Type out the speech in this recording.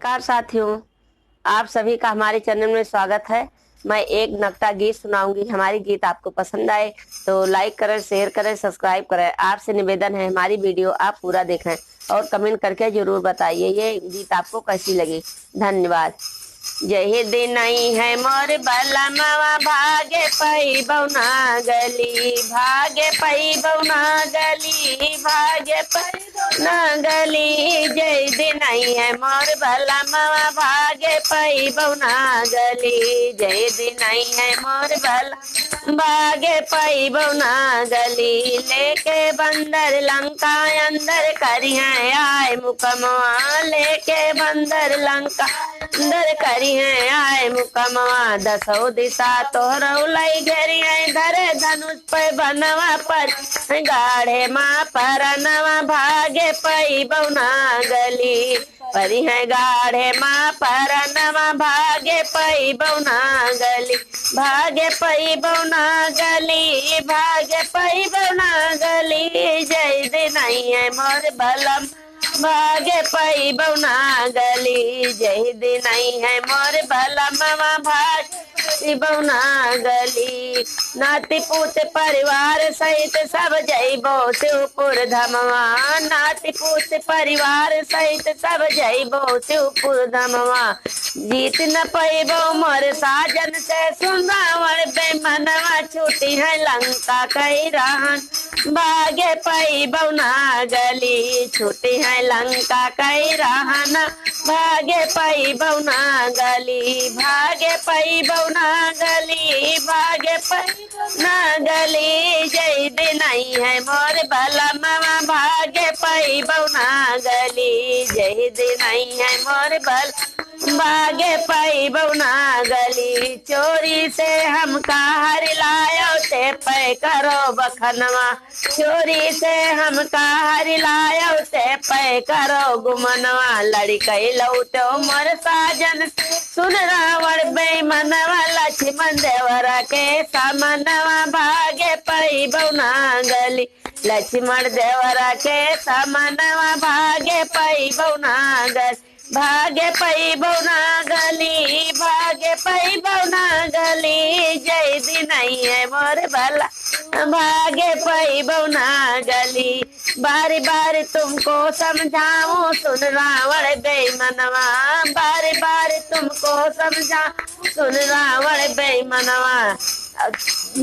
नमस्कार साथियों, आप सभी का हमारे चैनल में स्वागत है। मैं एक नगता गीत सुनाऊंगी। हमारी गीत आपको पसंद आए तो लाइक करें, शेयर करें, सब्सक्राइब करें। आपसे निवेदन है हमारी वीडियो आप पूरा देखें और कमेंट करके जरूर बताइए ये गीत आपको कैसी लगी। धन्यवाद। जही दिन नहीं है मोर बलमवा भागे पई बौना गली, भागे पई बौना गली, भागे पई बौना गली। जय दिन नहीं है मोर बलमवा भागे पई बौना गली, जय दिन नहीं है मोर बल भागे पई बौना गली। लेके बंदर लंका अंदर करिए आए मुकमवा, लेके बंदर लंका अंदर करिए आए मुकमवा। दसो दिशा तोहरो लई घेरिए धरे धनुष पे बनवा पर गाढ़े माँ परनवा भागे पई बौना गली, परी है गाढ़े माँ परनवा भागे पई बौना गली, भागे पई बौना गली, भागे पई बौना गली। जय दिन नहीं है मोर बलम भागे पई बौना गली, जय दिन नहीं है मोर बलमवा भागे बौना गली। नाती पूत परिवार सहित सब जइबो शिवपुर धमवा, नाती पूत परिवार सहित सब जइबो शिवपुर धमवा। जीत न पैबो मोर साजन से सुनावर बेमनवा, छूटी है लंका कई रहन भागे पई बौना गली, छूटी है लंका कई रहन भागे पई बौना गली, भागे पई बौना गली, भागे पई बौना गली। जय दिन नहीं है मोर बलमवा भागे पई बौना गली, जय दिन नहीं है मोर बल भागे पई बौना गली। चोरी से हम कहर लायो ते पे करो बखनवा, चोरी से हम कहर लायो ते पे करो गुमनवा। लड़कई लौटो मोर साजन सुन रावण बेमनवा, लक्ष्मण देवरा के सामनवा भागे पई बौना गली, लक्ष्मण देवरा के सामनवा भागे पई बौना गली, भागे पई बौना गली, भागे पई बौना गली। जय दिन नहीं है मोर भला भागे पई बौना गली। बारी बारी तुमको समझाऊं सुन रावण बेमनवा, बारी बारी तुमको समझाऊं सुन रावण बेमनवा।